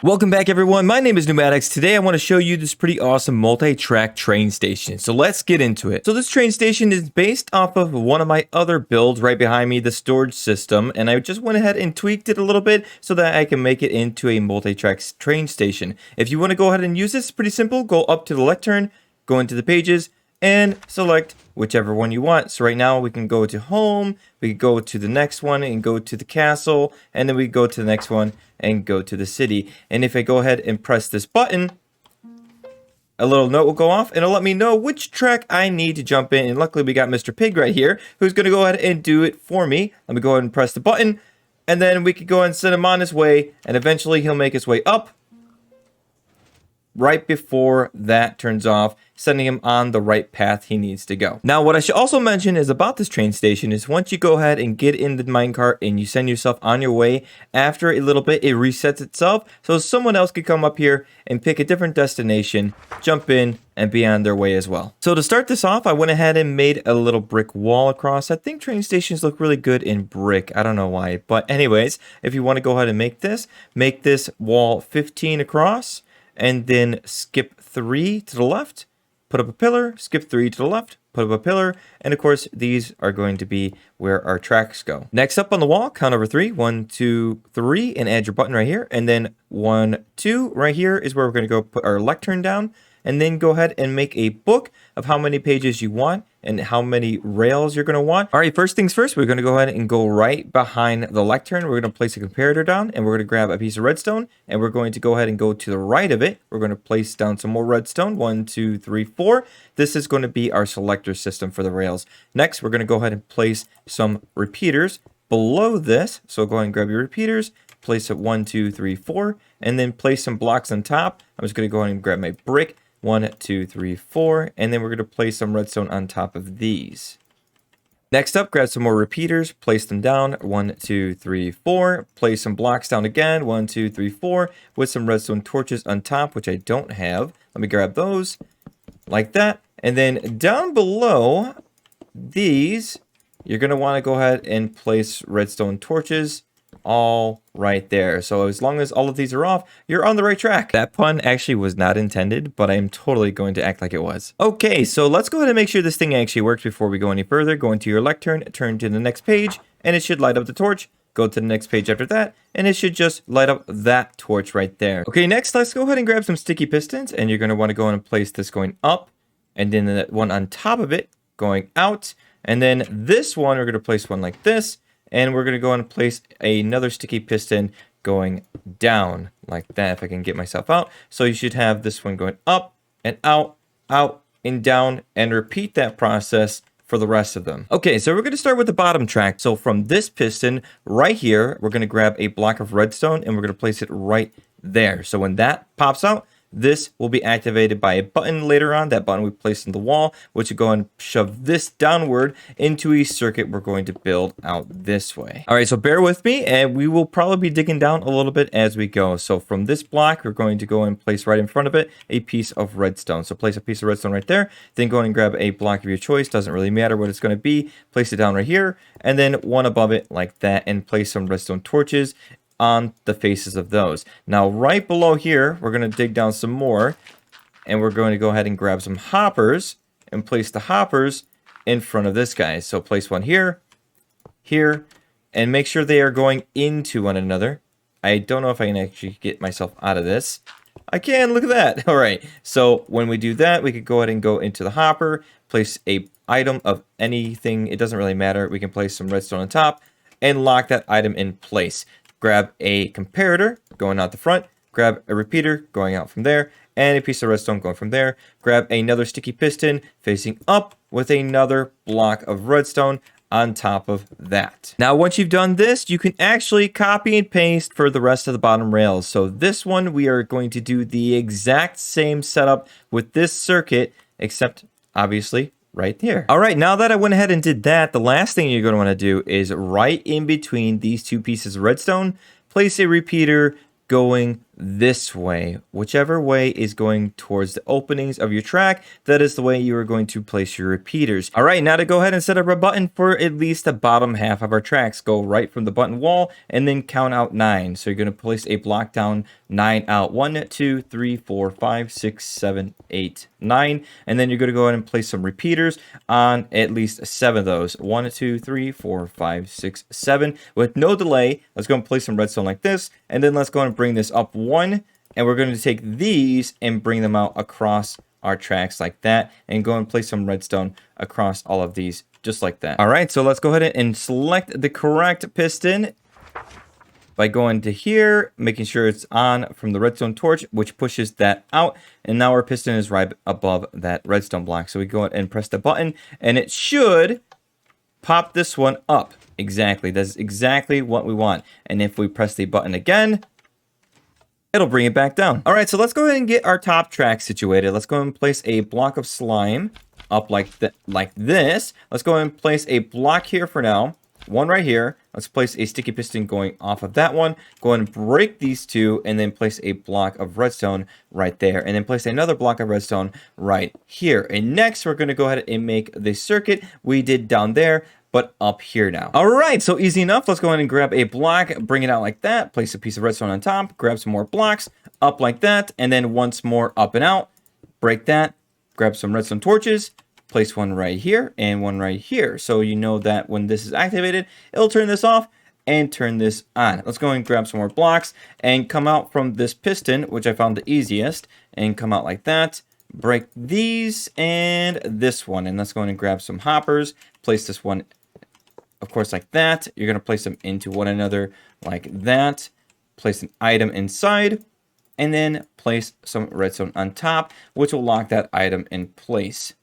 Welcome back everyone, my name is Neumatix. Today I want to show you this pretty awesome multi-track train station. So let's get into it. So this train station is based off of one of my other builds right behind me, the storage system. And I just went ahead and tweaked it a little bit so that I can make it into a multi-track train station. If you want to go ahead and use this, it's pretty simple. Go up to the lectern, go into the pages, and select whichever one you want. So right now we can go to home, we can go to the next one and go to the castle, and then we go to the next one and go to the city. And if I go ahead and press this button, a little note will go off and it'll let me know which track I need to jump in. And luckily we got Mr. Pig right here who's going to go ahead and do it for me. Let me go ahead and press the button, and then we could go ahead and send him on his way, and eventually he'll make his way up right before that turns off, sending him on the right path he needs to go. Now, what I should also mention is about this train station is once you go ahead and get in the minecart and you send yourself on your way, after a little bit, it resets itself. So someone else could come up here and pick a different destination, jump in, and be on their way as well. So to start this off, I went ahead and made a little brick wall across. I think train stations look really good in brick. I don't know why. But anyways, if you want to go ahead and make this wall 15 across, and then skip 3 to the left, put up a pillar, skip 3 to the left, put up a pillar, and of course these are going to be where our tracks go. Next up on the wall, count over 3, 1, 2, 3, and add your button right here, and then 1, 2 right here is where we're going to go put our lectern down, and then go ahead and make a book of how many pages you want and how many rails you're going to want. All right, first things first, we're going to go ahead and go right behind the lectern. We're going to place a comparator down, and we're going to grab a piece of redstone, and we're going to go ahead and go to the right of it. We're going to place down some more redstone, 1, 2, 3, 4. This is going to be our selector system for the rails. Next, we're going to go ahead and place some repeaters below this. So go ahead and grab your repeaters, place it 1, 2, 3, 4, and then place some blocks on top. I'm just going to go ahead and grab my brick, 1, 2, 3, 4, and then we're going to place some redstone on top of these. Next up, grab some more repeaters, place them down, 1, 2, 3, 4, place some blocks down again, 1, 2, 3, 4, with some redstone torches on top, which I don't have. Let me grab those, like that, and then down below these, you're going to want to go ahead and place redstone torches all right there. So as long as all of these are off, you're on the right track. That pun actually was not intended, but I'm totally going to act like it was. Okay, so let's go ahead and make sure this thing actually works before we go any further. Go into your lectern, turn to the next page, and it should light up the torch. Go to the next page after that, and it should just light up that torch right there. Okay, next, let's go ahead and grab some sticky pistons, and you're going to want to go and place this going up, and then the one on top of it going out, and then this one, we're going to place one like this, and we're going to go and place another sticky piston going down like that, if I can get myself out. So you should have this one going up and out, out and down, and repeat that process for the rest of them. Okay, so we're going to start with the bottom track. So from this piston right here, we're going to grab a block of redstone and we're going to place it right there. So when that pops out, this will be activated by a button later on. That button we placed in the wall, which will go and shove this downward into a circuit we're going to build out this way. All right, so bear with me, and we will probably be digging down a little bit as we go. So from this block, we're going to go and place right in front of it a piece of redstone. So place a piece of redstone right there, then go and grab a block of your choice. Doesn't really matter what it's going to be. Place it down right here, and then one above it like that, and place some redstone torches on the faces of those. Now right below here, we're going to dig down some more, and we're going to go ahead and grab some hoppers and place the hoppers in front of this guy. So place one here, here, and make sure they are going into one another. I don't know if I can actually get myself out of this. I can, look at that. All right, so when we do that, we could go ahead and go into the hopper, place a item of anything. It doesn't really matter. We can place some redstone on top and lock that item in place. Grab a comparator going out the front, grab a repeater going out from there, and a piece of redstone going from there. Grab another sticky piston facing up with another block of redstone on top of that. Now, once you've done this, you can actually copy and paste for the rest of the bottom rails. So this one, we are going to do the exact same setup with this circuit, except obviously right here. All right, now that I went ahead and did that, the last thing you're going to want to do is right in between these two pieces of redstone, place a repeater going this way. Whichever way is going towards the openings of your track, that is the way you are going to place your repeaters. All right, now to go ahead and set up a button for at least the bottom half of our tracks. Go right from the button wall and then count out 9. So you're going to place a block down 9 out. 1, 2, 3, 4, 5, 6, 7, 8, 9. And then you're going to go ahead and place some repeaters on at least 7 of those. 1, 2, 3, 4, 5, 6, 7. With no delay, let's go and place some redstone like this. And then let's go and bring this up 1. And we're going to take these and bring them out across our tracks like that. And go and place some redstone across all of these just like that. All right, so let's go ahead and select the correct piston by going to here, making sure it's on from the redstone torch, which pushes that out. And now our piston is right above that redstone block. So we go ahead and press the button, and it should pop this one up. Exactly. That's exactly what we want. And if we press the button again, it'll bring it back down. All right, so let's go ahead and get our top track situated. Let's go ahead and place a block of slime up like this. Let's go ahead and place a block here for now. One right here. Let's place a sticky piston going off of that one. Go ahead and break these two and then place a block of redstone right there. And then place another block of redstone right here. And next, we're going to go ahead and make the circuit we did down there, but up here now. All right, so easy enough. Let's go ahead and grab a block, bring it out like that, place a piece of redstone on top, grab some more blocks, up like that, and then once more up and out, break that, grab some redstone torches, place one right here and one right here. So you know that when this is activated, it'll turn this off and turn this on. Let's go and grab some more blocks and come out from this piston, which I found the easiest, and come out like that. Break these and this one. And let's go and grab some hoppers, place this one, of course, like that. You're going to place them into one another like that. Place an item inside, and then place some redstone on top, which will lock that item in place.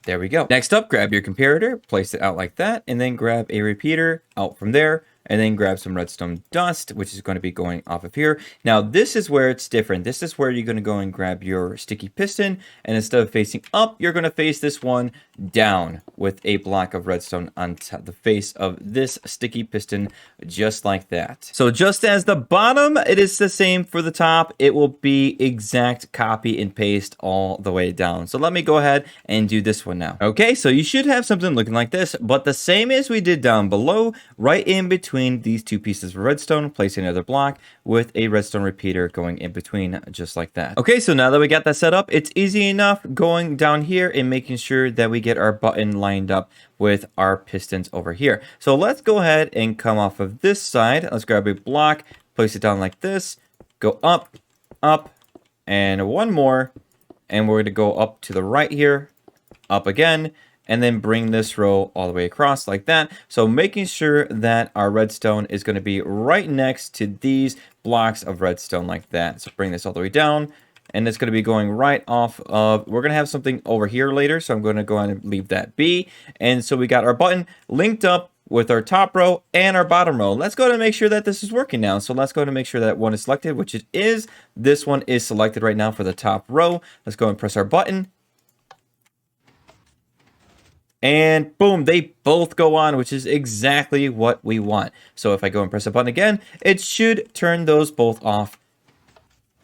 There we go. Next up, grab your comparator, place it out like that, and then grab a repeater out from there, and then grab some redstone dust, which is going to be going off of here. Now, this is where it's different. This is where you're going to go and grab your sticky piston, and instead of facing up, you're going to face this one down with a block of redstone on the face of this sticky piston, just like that. So just as the bottom, it is the same for the top. It will be exact copy and paste all the way down. So let me go ahead and do this one now. Okay, so you should have something looking like this, but the same as we did down below, right in between these two pieces of redstone, place another block with a redstone repeater going in between, just like that. Okay, so now that we got that set up, it's easy enough going down here and making sure that we get our button lined up with our pistons over here. So let's go ahead and come off of this side. Let's grab a block, place it down like this, go up, up, and one more, and we're going to go up to the right here, up again, and then bring this row all the way across like that. So making sure that our redstone is going to be right next to these blocks of redstone like that. So bring this all the way down, and it's going to be going right off of, we're going to have something over here later, so I'm going to go ahead and leave that be. And so we got our button linked up with our top row and our bottom row. Let's go ahead and make sure that this is working now. So let's go ahead and make sure that one is selected, which it is. This one is selected right now for the top row. Let's go and press our button. And boom, they both go on, which is exactly what we want. So if I go and press the button again, it should turn those both off,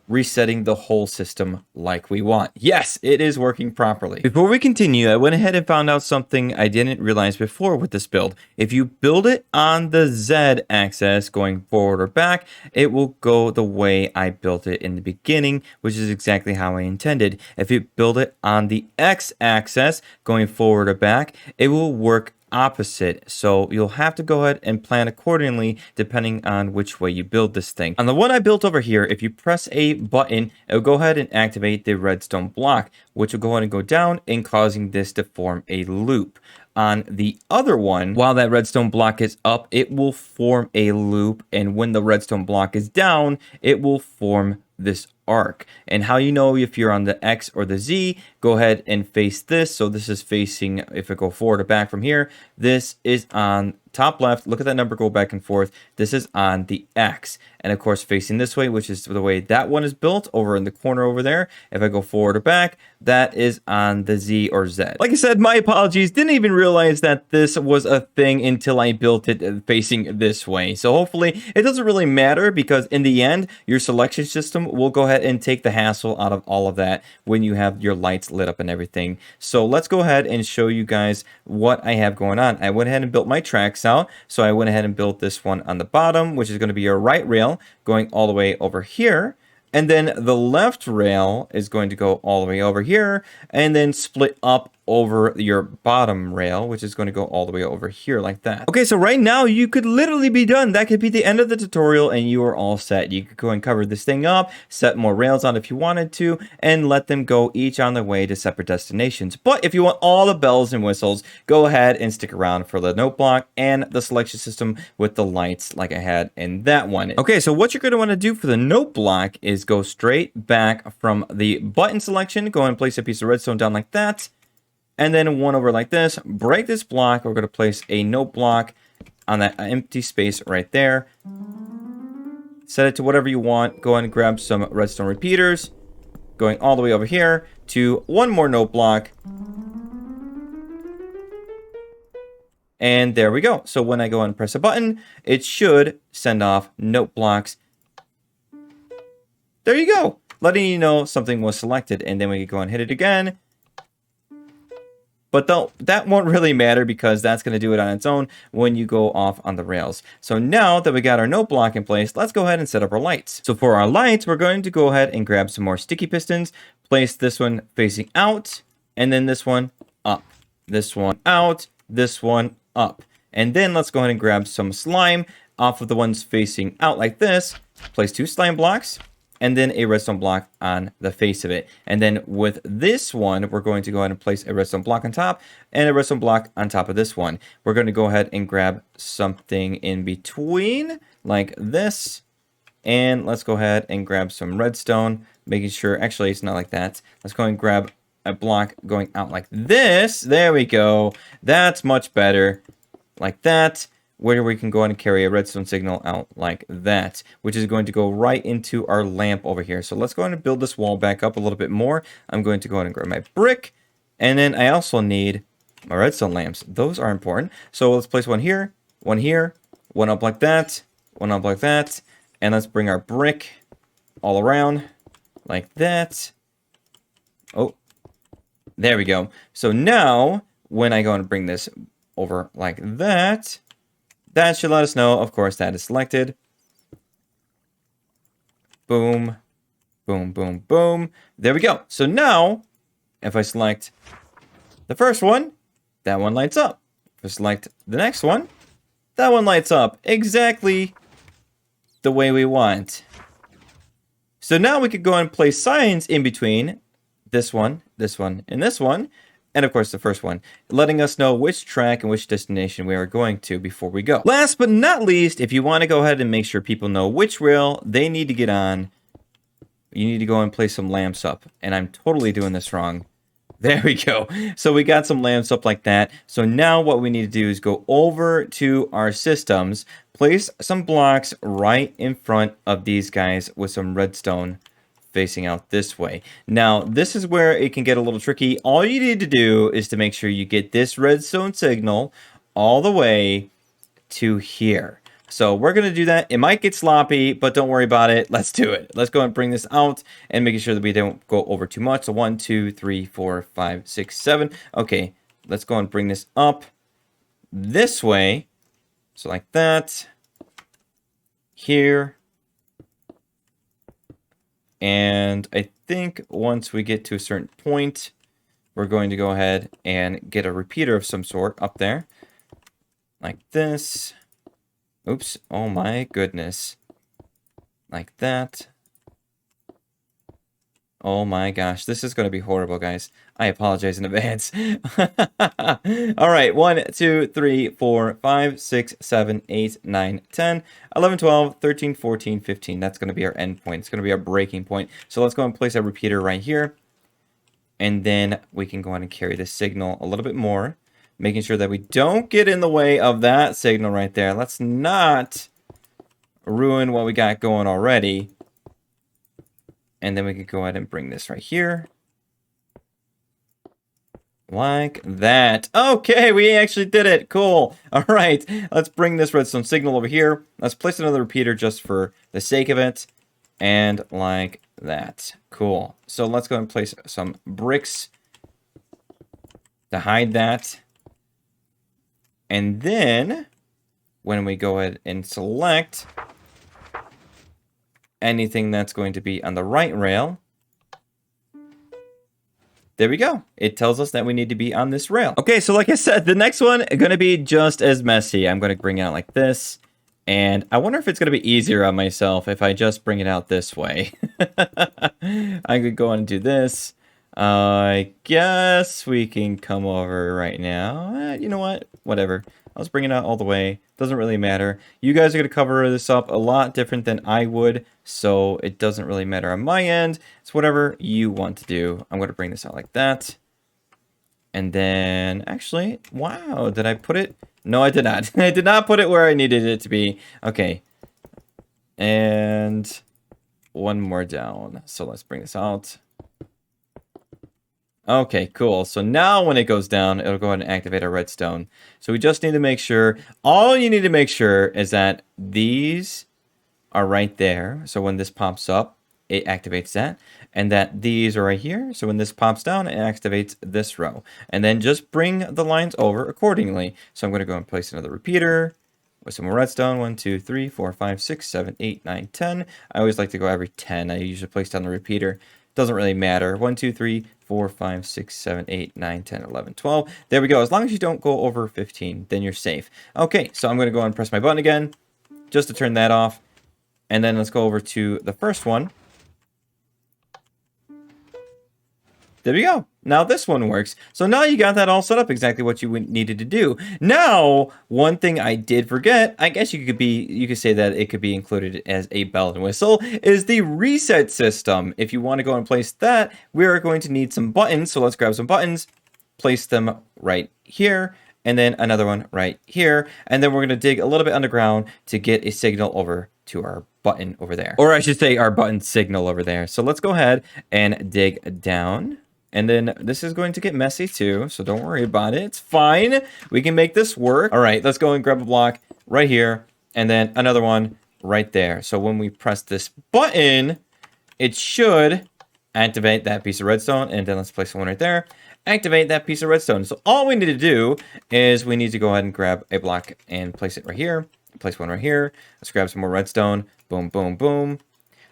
resetting the whole system like we want. Yes, it is working properly. Before we continue, I went ahead and found out something I didn't realize before with this build. If you build it on the Z axis going forward or back, it will go the way I built it in the beginning, which is exactly how I intended. If you build it on the X axis going forward or back, it will work opposite. So you'll have to go ahead and plan accordingly depending on which way you build this thing. On the one I built over here, if you press a button, it'll go ahead and activate the redstone block, which will go ahead and go down and causing this to form a loop. On the other one, while that redstone block is up, it will form a loop, and when the redstone block is down, it will form this arc. And how you know if you're on the X or the Z, go ahead and face this. So this is facing, if I go forward or back from here, this is on top left, look at that number go back and forth. This is on the X. And of course, facing this way, which is the way that one is built over in the corner over there. If I go forward or back, that is on the Z or Z. Like I said, my apologies. Didn't even realize that this was a thing until I built it facing this way. So hopefully it doesn't really matter, because in the end, your selection system will go ahead and take the hassle out of all of that when you have your lights lit up and everything. So let's go ahead and show you guys what I have going on. I went ahead and built my tracks out. So I went ahead and built this one on the bottom, which is going to be your right rail going all the way over here. And then the left rail is going to go all the way over here and then split up over your bottom rail, which is going to go all the way over here like that. Okay, so right now you could literally be done. That could be the end of the tutorial and you are all set. You could go and cover this thing up, set more rails on if you wanted to, and let them go each on their way to separate destinations. But if you want all the bells and whistles, go ahead and stick around for the note block and the selection system with the lights like I had in that one. Okay, so what you're going to want to do for the note block is go straight back from the button selection, go and place a piece of redstone down like that, and then one over like this. Break this block. We're going to place a note block on that empty space right there. Set it to whatever you want. Go ahead and grab some redstone repeaters, going all the way over here to one more note block. And there we go. So when I go and press a button, it should send off note blocks. There you go, letting you know something was selected. And then we can go and hit it again. But that won't really matter, because that's going to do it on its own when you go off on the rails. So now that we got our note block in place, let's go ahead and set up our lights. So for our lights, we're going to go ahead and grab some more sticky pistons, place this one facing out, and then this one up, this one out, this one up. And then let's go ahead and grab some slime off of the ones facing out like this, place 2 slime blocks, and then a redstone block on the face of it. And then with this one, we're going to go ahead and place a redstone block on top and a redstone block on top of this one. We're going to go ahead and grab something in between like this. And let's go ahead and grab some redstone, making sure, actually it's not like that. Let's go and grab a block going out like this. There we go. That's much better. Like that. Where we can go ahead and carry a redstone signal out like that, which is going to go right into our lamp over here. So let's go ahead and build this wall back up a little bit more. I'm going to go ahead and grab my brick, and then I also need my redstone lamps. Those are important. So let's place one here, one up like that, one up like that, and let's bring our brick all around like that. Oh, there we go. So now when I go and bring this over like that, that should let us know, of course, that is selected. Boom, boom, boom, boom. There we go. So now, if I select the first one, that one lights up. If I select the next one, that one lights up exactly the way we want. So now we could go and place signs in between this one, and this one. And of course the first one, letting us know which track and which destination we are going to before we go. Last but not least, if you want to go ahead and make sure people know which rail they need to get on, you need to go and place some lamps up. And I'm totally doing this wrong. There we go. So we got some lamps up like that. So now what we need to do is go over to our systems, place some blocks right in front of these guys with some redstone facing out this way. Now, this is where it can get a little tricky. All you need to do is to make sure you get this redstone signal all the way to here. So we're going to do that. It might get sloppy, but don't worry about it. Let's do it. Let's go and bring this out and making sure that we don't go over too much. So 1, 2, 3, 4, 5, 6, 7. Okay, let's go and bring this up this way. So like that. Here. And I think once we get to a certain point, we're going to go ahead and get a repeater of some sort up there. Like this. Oops. Oh my goodness. Like that. Oh my gosh. This is going to be horrible, guys. I apologize in advance. All right. 1, 2, 3, 4, 5, 6, 7, 8, 9, 10, 11, 12, 13, 14, 15. That's going to be our end point. It's going to be our breaking point. So let's go and place a repeater right here. And then we can go ahead and carry the signal a little bit more. Making sure that we don't get in the way of that signal right there. Let's not ruin what we got going already. And then we could go ahead and bring this right here. Like that. Okay, we actually did it. Cool. All right, let's bring this redstone signal over here. Let's place another repeater just for the sake of it. And like that. Cool. So let's go and place some bricks to hide that. And then when we go ahead and select anything that's going to be on the right rail, there we go. It tells us that we need to be on this rail. Okay, so like I said, the next one is going to be just as messy. I'm going to bring it out like this. And I wonder if it's going to be easier on myself if I just bring it out this way. I could go and do this. I guess we can come over right now. You know what? Whatever. Let's bring it out all the way. Doesn't really matter. You guys are going to cover this up a lot different than I would, so it doesn't really matter on my end. It's whatever you want to do. I'm going to bring this out like that. And then, actually, wow, did I put it? No, I did not. I did not put it where I needed it to be. Okay. And one more down. So let's bring this out. Okay, cool. So now when it goes down, it'll go ahead and activate our redstone. So we just need to make sure, all you need to make sure is that these are right there. So when this pops up, it activates that. And that these are right here. So when this pops down, it activates this row. And then just bring the lines over accordingly. So I'm going to go and place another repeater with some more redstone. 1, 2, 3, 4, 5, 6, 7, 8, 9, 10. I always like to go every 10. I usually place down the repeater. Doesn't really matter. 1, 2, 3, 4, 5, 6, 7, 8, 9, 10, 11, 12. There we go. As long as you don't go over 15, then you're safe. Okay, so I'm going to go and press my button again just to turn that off. And then let's go over to the first one. There we go. Now this one works. So now you got that all set up exactly what you needed to do. Now, one thing I did forget, I guess you could say that it could be included as a bell and whistle, is the reset system. If you want to go and place that, we are going to need some buttons. So let's grab some buttons, place them right here, and then another one right here. And then we're going to dig a little bit underground to get a signal over to our button over there. Or I should say our button signal over there. So let's go ahead and dig down. And then this is going to get messy too, so don't worry about it. It's fine. We can make this work. All right, let's go and grab a block right here, and then another one right there. So when we press this button, it should activate that piece of redstone, and then let's place one right there. Activate that piece of redstone. So all we need to do is we need to go ahead and grab a block and place it right here. Place one right here. Let's grab some more redstone. Boom, boom, boom.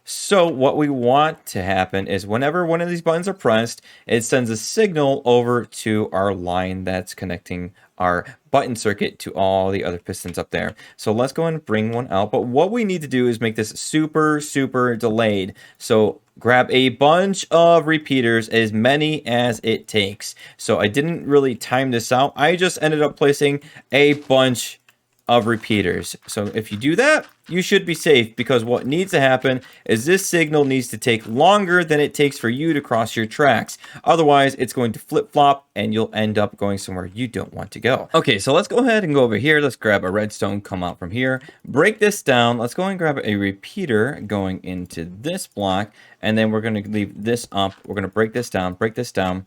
So what we want to happen is whenever one of these buttons are pressed, it sends a signal over to our line that's connecting our button circuit to all the other pistons up there. So let's go and bring one out. But what we need to do is make this super, super delayed. So grab a bunch of repeaters, as many as it takes. So I didn't really time this out. I just ended up placing a bunch of repeaters. So if you do that, you should be safe, because what needs to happen is this signal needs to take longer than it takes for you to cross your tracks. Otherwise, it's going to flip-flop and you'll end up going somewhere you don't want to go. Okay, so let's go ahead and go over here. Let's grab a redstone, come out from here, break this down. Let's go and grab a repeater going into this block, and then we're going to leave this up. We're going to break this down,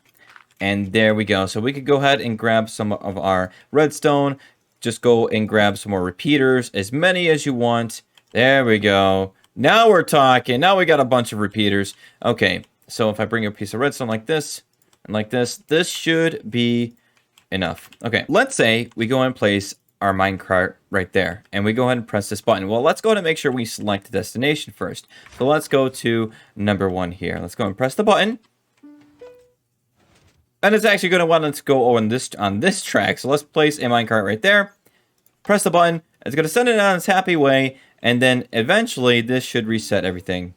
and there we go. So we could go ahead and grab some of our redstone. Just go and grab some more repeaters, as many as you want. There we go. Now we're talking. Now we got a bunch of repeaters. Okay, so if I bring a piece of redstone like this and like this should be enough. Okay, let's say we go and place our minecart right there, and we go ahead and press this button. Well, let's go ahead and make sure we select the destination first. So let's go to number 1 here. Let's go and press the button. And it's actually going to want us to go on this track. So let's place a minecart right there. Press the button. It's going to send it on its happy way. And then eventually this should reset everything.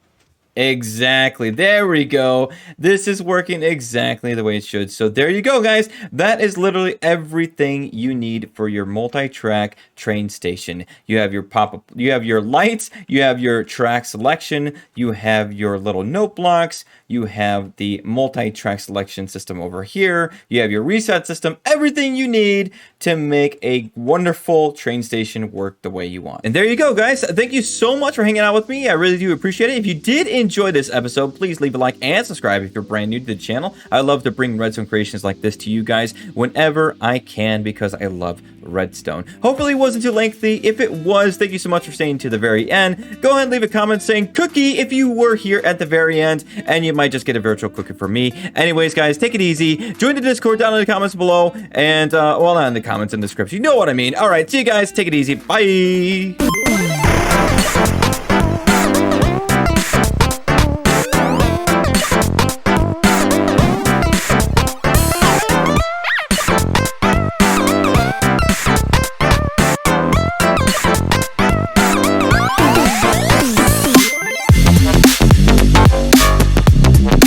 Exactly. There we go. This is working exactly the way it should. So there you go, guys. That is literally everything you need for your multi-track train station. You have your pop-up, you have your lights, you have your track selection, you have your little note blocks, you have the multi-track selection system over here, you have your reset system, everything you need to make a wonderful train station work the way you want. And there you go, guys. Thank you so much for hanging out with me. I really do appreciate it. If you did enjoy this episode, please leave a like and subscribe if you're brand new to the channel. I love to bring Redstone creations like this to you guys whenever I can because I love Redstone. Hopefully it wasn't too lengthy. If it was, thank you so much for staying to the very end. Go ahead and leave a comment saying cookie if you were here at the very end, and you might just get a virtual cookie from me. Anyways, guys, take it easy. Join the Discord down in the comments below, and well, not in the comments, in the description. You know what I mean. All right, see you guys. Take it easy. Bye.